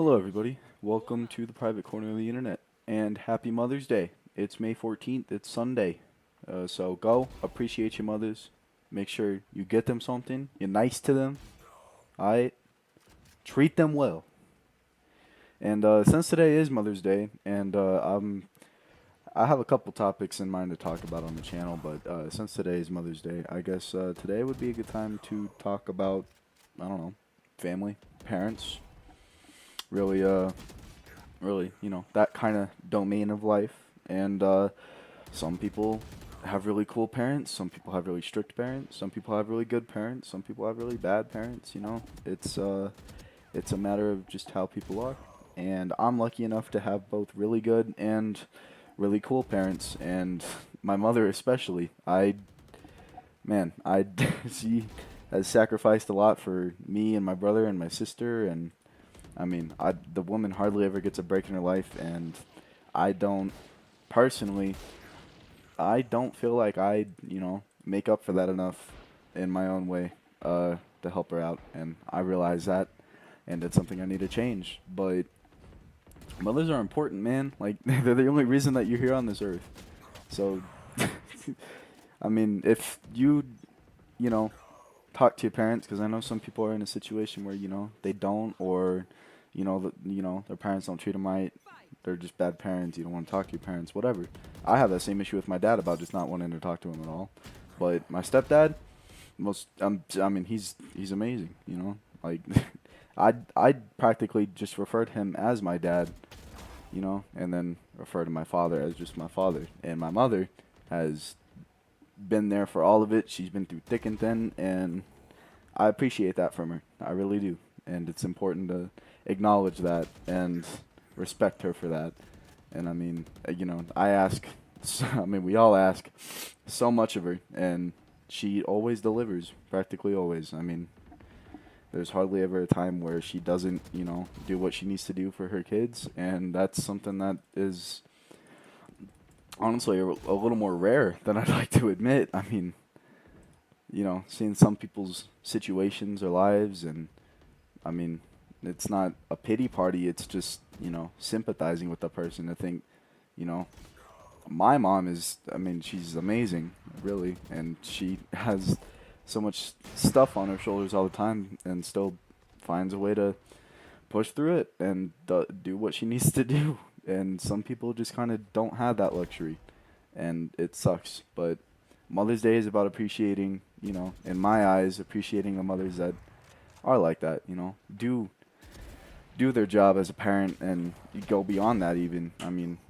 Hello, everybody. Welcome to the private corner of the internet, and happy Mother's Day. It's May 14th. It's Sunday. So go appreciate your mothers. Make sure you get them something. You're nice to them. Alright? Treat them well. And since today is Mother's Day, and I have a couple topics in mind to talk about on the channel, but since today is Mother's Day, I guess today would be a good time to talk about, I don't know, family, parents, really, that kind of domain of life. And some people have really cool parents. Some people have really strict parents. Some people have really good parents. Some people have really bad parents. It's a matter of just how people are. And I'm lucky enough to have both really good and really cool parents. And my mother especially. I she has sacrificed a lot for me and my brother and my sister, and the woman hardly ever gets a break in her life, and I don't personally, I don't feel like I make up for that enough in my own way, to help her out, and I realize that, and it's something I need to change. But mothers are important, man. Like they're the only reason that you're here on this earth. So, if you know, talk to your parents, because I know some people are in a situation where they don't, or their parents don't treat them right. They're just bad parents. You don't want to talk to your parents, whatever. I have that same issue with my dad about just not wanting to talk to him at all. But my stepdad, he's amazing. Like I'd practically just refer to him as my dad, and then refer to my father as just my father. And my mother has been there for all of it. She's been through thick and thin, and I appreciate that from her. I really do. And it's important to acknowledge that and respect her for that. And I ask, we all ask so much of her, and she always delivers, practically always. There's hardly ever a time where she doesn't, do what she needs to do for her kids, and that's something that is honestly a little more rare than I'd like to admit. Seeing some people's situations or lives, and I mean, it's not a pity party, it's just, sympathizing with the person. I think, you know, my mom is, she's amazing, really, and she has so much stuff on her shoulders all the time and still finds a way to push through it and do what she needs to do. And some people just kind of don't have that luxury, and it sucks. But Mother's Day is about appreciating, in my eyes, appreciating the mothers that are like that, do their job as a parent and go beyond that even.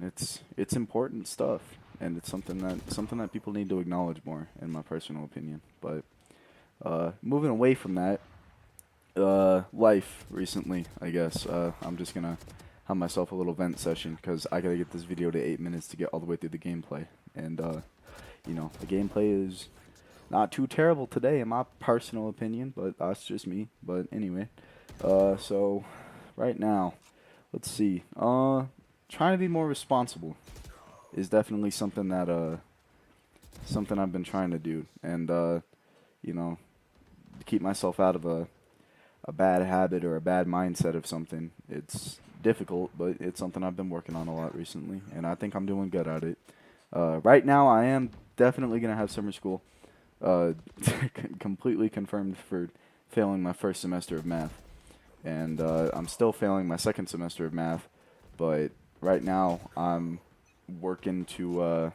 It's important stuff, and it's something that people need to acknowledge more, in my personal opinion. But moving away from that, life recently, I guess. I'm just gonna have myself a little vent session because I gotta get this video to 8 minutes to get all the way through the gameplay. And the gameplay is not too terrible today, in my personal opinion, but that's just me. But anyway, so right now, let's see. Trying to be more responsible is definitely something I've been trying to do, and to keep myself out of a bad habit or a bad mindset of something. It's difficult, but it's something I've been working on a lot recently, and I think I'm doing good at it. Right now, I am definitely gonna have summer school. Uh, completely confirmed for failing my first semester of math, and I'm still failing my second semester of math. But right now, I'm working to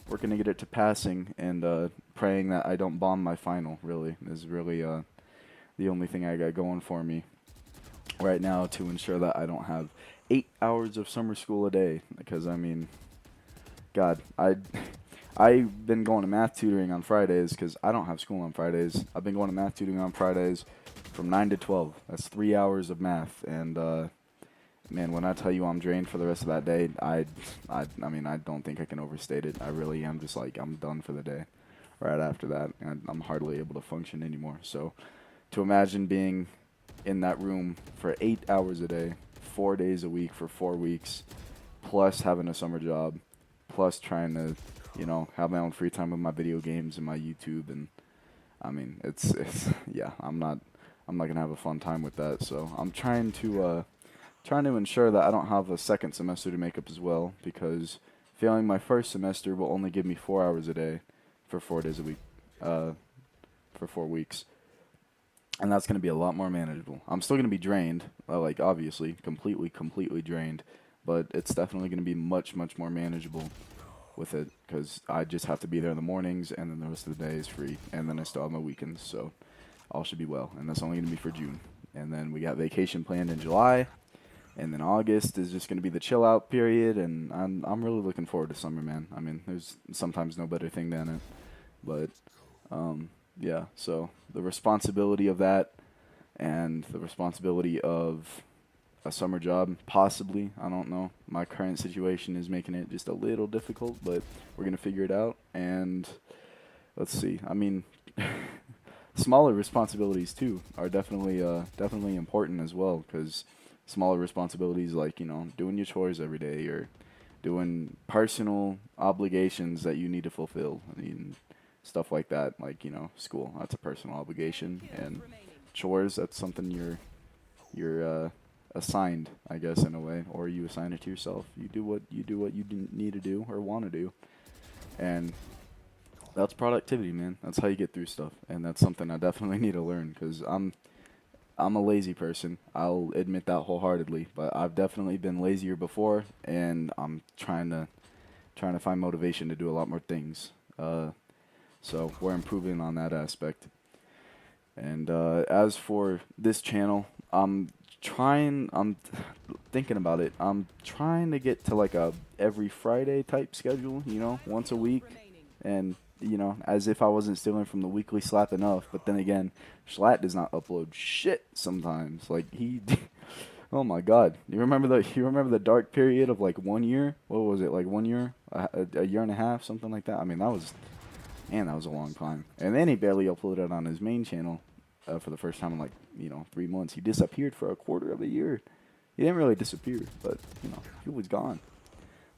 working to get it to passing, and praying that I don't bomb my final. Really, is really the only thing I got going for me right now to ensure that I don't have 8 hours of summer school a day. Because God, I've been going to math tutoring on Fridays because I don't have school on Fridays. I've been going to math tutoring on Fridays from 9 to 12. That's 3 hours of math, and man, when I tell you I'm drained for the rest of that day, I don't think I can overstate it. I really am just like, I'm done for the day. Right after that, and I'm hardly able to function anymore. So, to imagine being in that room for 8 hours a day, 4 days a week for 4 weeks, plus having a summer job, plus trying to, have my own free time with my video games and my YouTube, and it's yeah, I'm not gonna have a fun time with that. So I'm trying to trying to ensure that I don't have a second semester to make up as well, because failing my first semester will only give me 4 hours a day for 4 days a week, uh, for 4 weeks, and that's going to be a lot more manageable. I'm still going to be drained, like obviously, completely drained, but it's definitely going to be much, much more manageable with it, because I just have to be there in the mornings, and then the rest of the day is free, and then I still have my weekends, so all should be well, and that's only going to be for June. And then we got vacation planned in July, and then August is just going to be the chill out period, and I'm really looking forward to summer, man. I mean, there's sometimes no better thing than it, but yeah. So the responsibility of that, and the responsibility of a summer job, possibly. I don't know. My current situation is making it just a little difficult, but we're gonna figure it out. And let's see. I mean, smaller responsibilities too are definitely important as well, because smaller responsibilities like, doing your chores every day, or doing personal obligations that you need to fulfill. I mean, stuff like that, like, school, that's a personal obligation, and chores, that's something you're assigned, I guess, in a way, or you assign it to yourself. You do what you need to do or want to do, and that's productivity, man. That's how you get through stuff, and that's something I definitely need to learn, because I'm a lazy person. I'll admit that wholeheartedly, but I've definitely been lazier before, and I'm trying to find motivation to do a lot more things. So we're improving on that aspect. And as for this channel, I'm thinking about it. I'm trying to get to like a every Friday type schedule, once a week. And, as if I wasn't stealing from the weekly slap enough. But then again, Schlatt does not upload shit sometimes. Like, oh my God. You remember the dark period of like 1 year? What was it, like 1 year? A year and a half, something like that? I mean, that was a long time. And then he barely uploaded on his main channel for the first time in like, 3 months. He disappeared for a quarter of a year. He didn't really disappear, but, he was gone.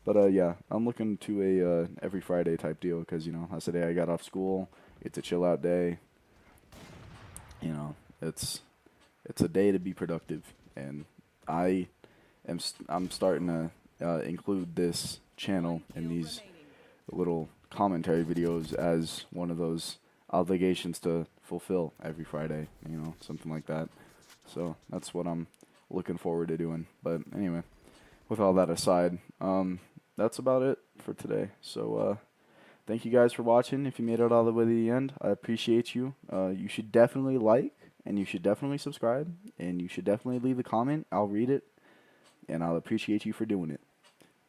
But, yeah, I'm looking to a every Friday type deal, because, that's the day I got off school. It's a chill out day. It's a day to be productive. And I'm starting to include this channel in these little commentary videos as one of those obligations to fulfill every Friday, something like that. So that's what I'm looking forward to doing. But anyway, with all that aside, that's about it for today. So thank you guys for watching. If you made it all the way to the end, I appreciate you. You should definitely like, and you should definitely subscribe, and you should definitely leave a comment. I'll read it, and I'll appreciate you for doing it.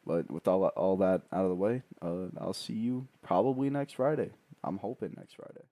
But with all that out of the way, I'll see you probably next Friday. I'm hoping next Friday.